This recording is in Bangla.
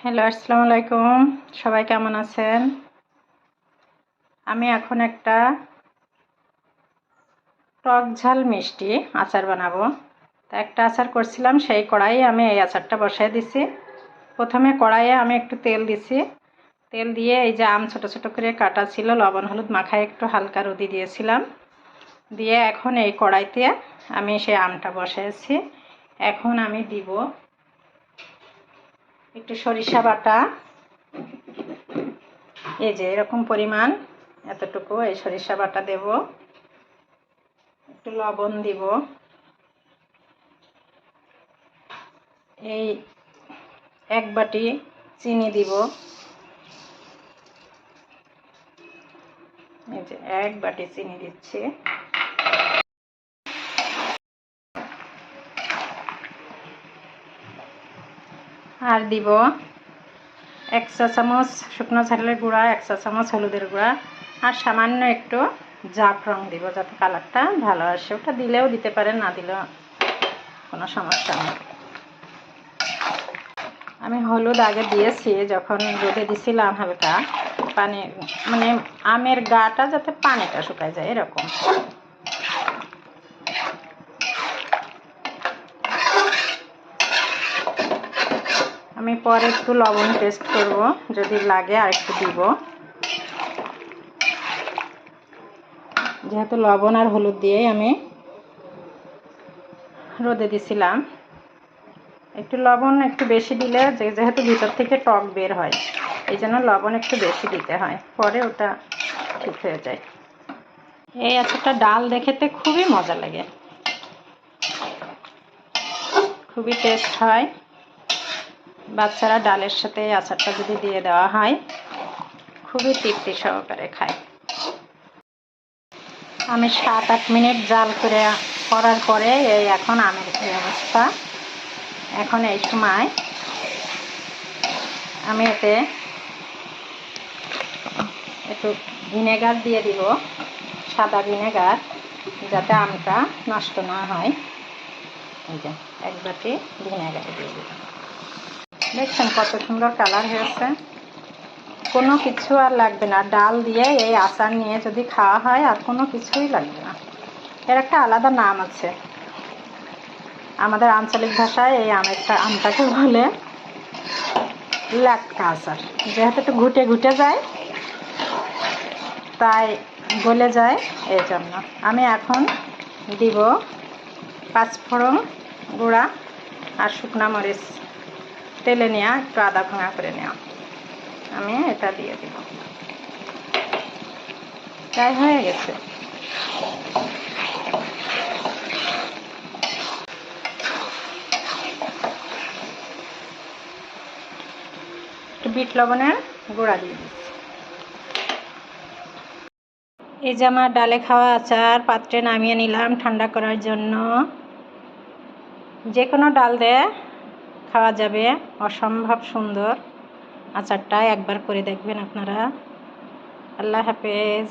হ্যালো, আসসালামু আলাইকুম। সবাই কেমন আছেন? আমি এখন একটা টক ঝাল মিষ্টি আচার বানাবো। তা একটা আচার করছিলাম, সেই কড়াইয়ে আমি এই আচারটা বসাই দিছি। প্রথমে কড়াইয়ে আমি একটু তেল দিছি। তেল দিয়ে এই যে আম ছোট ছোট করে কাটা ছিল, লবণ হলুদ মাখায় একটু হালকা রোদি দিয়েছিলাম। দিয়ে এখন এই কড়াইতে আমি সেই আমটা বসাইছি। এখন আমি দিব একটু সরিষা বাটা। এই যে এরকম পরিমাণ, এতটুকু এই সরিষা বাটা দেব। একটু লবণ দিব। এই এক বাটি চিনি দিব। এই যে এক বাটি চিনি দিচ্ছি। আর দিব 1 চা চামচ শুকনো ঝালের গুঁড়া, 1 চা চামচ হলুদের গুঁড়া, আর সামান্য একটু জাফরান দিব যাতে কালারটা ভালো আসে। ওটা দিলেও দিতে পারেন, না দিলেও কোনো সমস্যা নেই। আমি হলুদ আগে দিয়েছি, যখন রোদে দিছিলাম হালকা পানি, মানে আমের গাটা যাতে পানিটা শুকায় যায় এরকম। আমি পরে একটু লবণ টেস্ট করব, যদি লাগে আর একটু দিব। যেহেতু লবণ আর হলুদ দিয়েই আমি রোদে দিছিলাম, একটু লবণ একটু বেশি দিলে, যেহেতু ভিতর থেকে টক বের হয়, এই জন্য লবণ একটু বেশি দিতে হয়, পরে ওটা ঠিক হয়ে যায়। এই আচারটা ডাল দেখতে খুবই মজা লাগে, খুবই টেস্ট হয়। বাচ্চারা ডালের সাথে এই আচারটা যদি দিয়ে দেওয়া হয়, খুবই তৃপ্তি সহকারে খায়। আমি 7-8 মিনিট জাল করার পরে এই এখন আমের এই অবস্থা। এখন এই সময় আমি এতে একটু ভিনেগার দিয়ে দিব, সাদা ভিনেগার, যাতে আমটা নষ্ট না হয়। এই যে এক বাটি ভিনেগার দিয়ে দিব। দেখছেন কত সুন্দর কালার হয়েছে। কোনো কিছু আর লাগবে না, ডাল দিয়ে এই আচার নিয়ে যদি খাওয়া হয় আর কোনো কিছুই লাগবে না। এর একটা আলাদা নাম আছে, আমাদের আঞ্চলিক ভাষায় এই আমটাকে বলে ল্যাটকা আচার। যেহেতু একটু ঘুটে ঘুটে যায়, তাই গলে যায়, এই জন্য। আমি এখন দিব 5 ফোড়ন গুঁড়া আর শুকনা মরিচ তেলে নেওয়া, একটু আদা ভাঙা করে নেওয়া, আমি এটা দিয়ে দিব। তাই হয়ে গেছে। একটু বিট লবণের গুঁড়া দিয়ে দিচ্ছি। এই যে আমার ডালে খাওয়া আচার পাত্রে নামিয়ে নিলাম ঠান্ডা করার জন্য। যে কোনো ডাল দিয়ে খাওয়া যাবে, অসম্ভব সুন্দর আচারটা। একবার করে দেখবেন আপনারা। আল্লাহ হাফেজ।